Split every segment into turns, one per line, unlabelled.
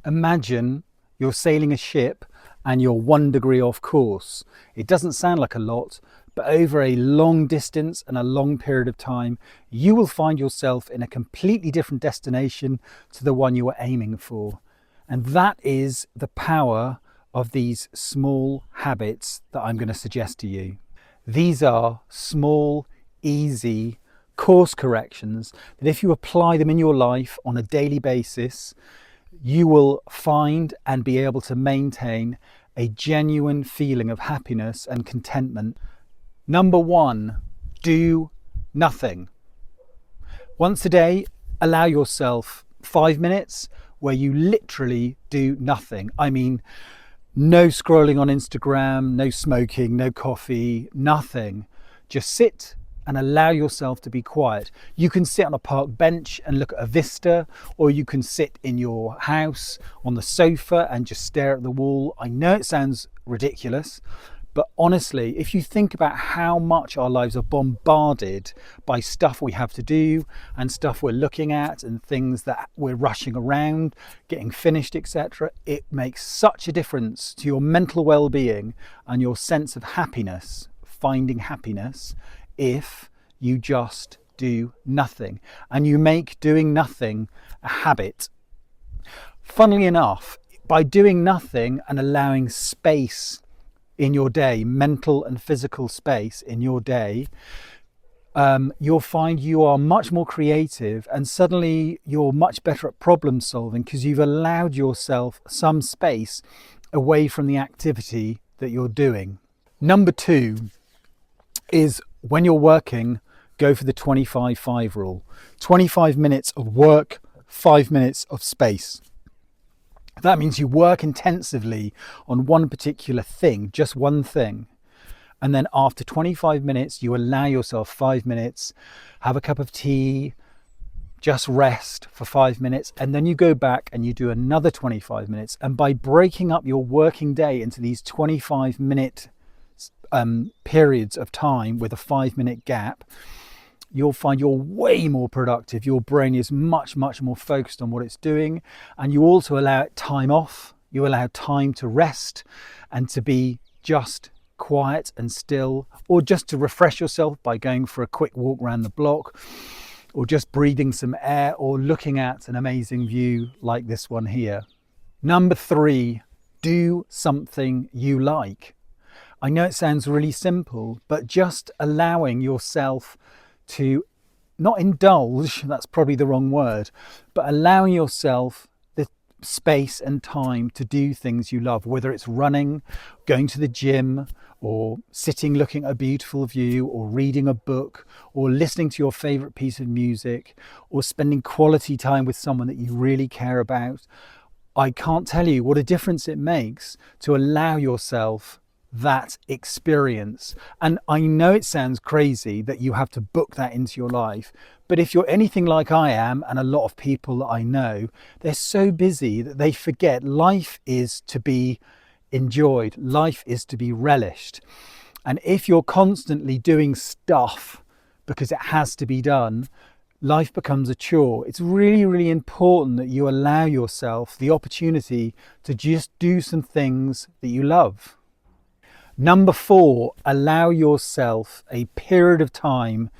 Imagine you're sailing a ship and you're 1 degree off course. It doesn't sound like a lot, but over a long distance and a long period of time, you will find yourself in a completely different destination to the one you were aiming for. And that is the power of these small habits that I'm going to suggest to you. These are small, easy course corrections that if you apply them in your life on a daily basis, you will find and be able to maintain a genuine feeling of happiness and contentment. Number one, do nothing. Once a day, allow yourself 5 minutes where you literally do nothing. I mean, no scrolling on Instagram, no smoking, no coffee, nothing. Just sit and allow yourself to be quiet. You can sit on a park bench and look at a vista, or you can sit in your house on the sofa and just stare at the wall. I know it sounds ridiculous, but honestly, if you think about how much our lives are bombarded by stuff we have to do and stuff we're looking at and things that we're rushing around, getting finished, etc., it makes such a difference to your mental well-being and your sense of happiness, finding happiness, if you just do nothing and you make doing nothing a habit. Funnily enough, by doing nothing and allowing space in your day, mental and physical space in your day, you'll find you are much more creative and suddenly you're much better at problem solving because you've allowed yourself some space away from the activity that you're doing. Number two is, when you're working, go for the 25-5 rule. 25 minutes of work, 5 minutes of space. That means you work intensively on one particular thing, just one thing. And then after 25 minutes, you allow yourself 5 minutes, have a cup of tea, just rest for 5 minutes. And then you go back and you do another 25 minutes. And by breaking up your working day into these 25-minute periods of time with a 5-minute gap, you'll find you're way more productive. Your brain is much more focused on what it's doing, and you also allow it time off. You allow time to rest and to be just quiet and still, or just to refresh yourself by going for a quick walk around the block, or just breathing some air, or looking at an amazing view like this one here. Number three, do something you like. I know it sounds really simple, but just allowing yourself to not indulge, that's probably the wrong word, but allowing yourself the space and time to do things you love, whether it's running, going to the gym, or sitting looking at a beautiful view, or reading a book, or listening to your favorite piece of music, or spending quality time with someone that you really care about. I can't tell you what a difference it makes to allow yourself that experience. And I know it sounds crazy that you have to book that into your life, but if you're anything like I am, and a lot of people that I know, they're so busy that they forget life is to be enjoyed, life is to be relished. And if you're constantly doing stuff because it has to be done, life becomes a chore. It's really important that you allow yourself the opportunity to just do some things that you love. Number four, allow yourself a period of time,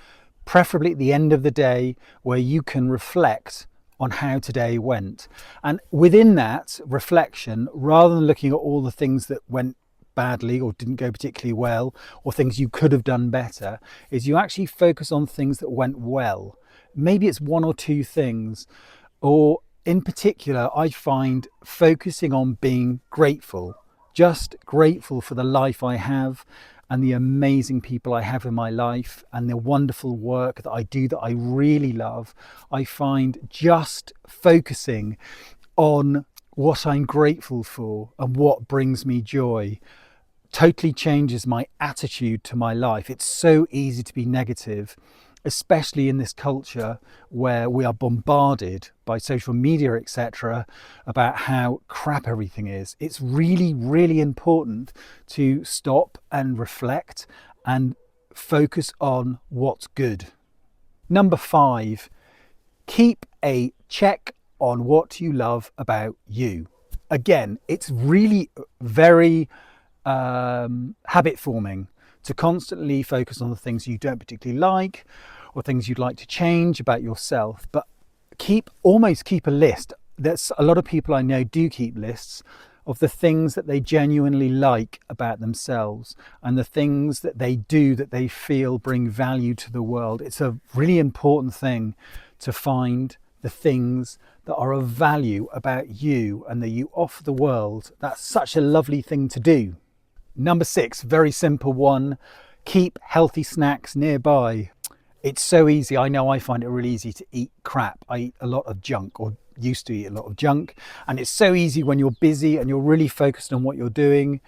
preferably at the end of the day, where you can reflect on how today went. And within that reflection, rather than looking at all the things that went badly or didn't go particularly well, or things you could have done better, is you actually focus on things that went well. Maybe it's one or two things, or in particular, I find focusing on being grateful. Just grateful for the life I have and the amazing people I have in my life and the wonderful work that I do that I really love. I find just focusing on what I'm grateful for and what brings me joy totally changes my attitude to my life. It's so easy to be negative, especially in this culture where we are bombarded by social media, etc., about how crap everything is. It's really important to stop and reflect and focus on what's good. Number five, keep a check on what you love about you. again, it's really very habit forming to constantly focus on the things you don't particularly like or things you'd like to change about yourself. But almost keep a list. There's a lot of people I know do keep lists of the things that they genuinely like about themselves and the things that they do that they feel bring value to the world. It's a really important thing to find the things that are of value about you and that you offer the world. That's such a lovely thing to do. Number 6, very simple one, keep healthy snacks nearby. It's so easy. I know I find it really easy to eat crap. I eat a lot of junk, or used to eat a lot of junk. And it's so easy when you're busy and you're really focused on what you're doing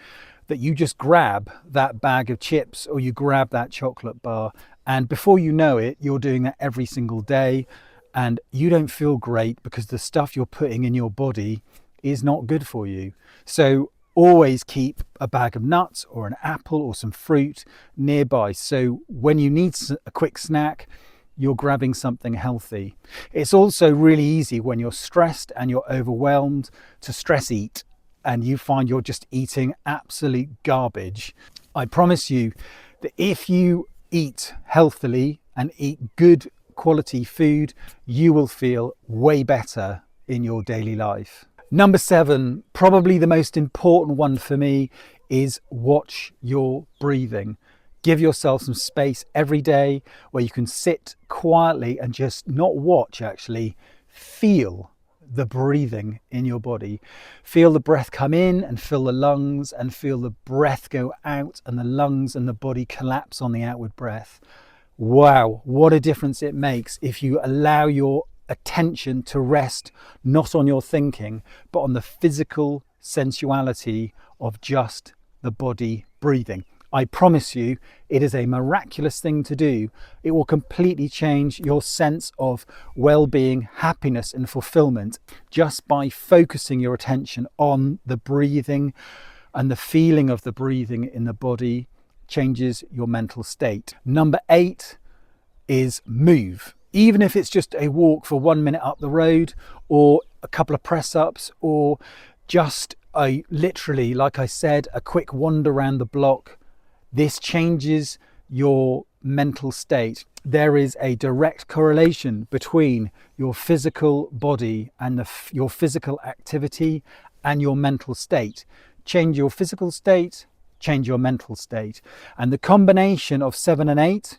that you just grab that bag of chips or you grab that chocolate bar. And before you know it, you're doing that every single day. And you don't feel great because the stuff you're putting in your body is not good for you. So always keep a bag of nuts or an apple or some fruit nearby. So when you need a quick snack, you're grabbing something healthy. It's also really easy when you're stressed and you're overwhelmed to stress eat and you find you're just eating absolute garbage. I promise you that if you eat healthily and eat good quality food, you will feel way better in your daily life. Number 7, probably the most important one for me, is watch your breathing. Give yourself some space every day where you can sit quietly and just not watch, actually feel the breathing in your body. Feel the breath come in and fill the lungs, and feel the breath go out and the lungs and the body collapse on the outward breath. Wow, what a difference it makes if you allow your attention to rest not on your thinking but on the physical sensuality of just the body breathing. I promise you, it is a miraculous thing to do. It will completely change your sense of well-being, happiness and fulfillment just by focusing your attention on the breathing, and the feeling of the breathing in the body changes your mental state. Number 8 is move. Even if it's just a walk for 1 minute up the road, or a couple of press-ups, or just literally, like I said, a quick wander around the block, this changes your mental state. There is a direct correlation between your physical body and your physical activity and your mental state. Change your physical state, change your mental state. And the combination of 7 and 8,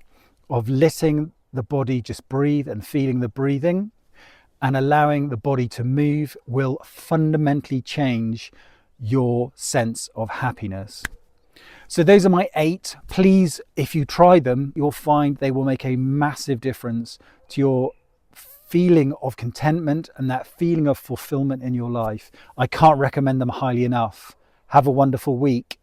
of letting the body just breathe and feeling the breathing and allowing the body to move, will fundamentally change your sense of happiness. So those are my 8. Please, if you try them, you'll find they will make a massive difference to your feeling of contentment and that feeling of fulfillment in your life. I can't recommend them highly enough. Have a wonderful week.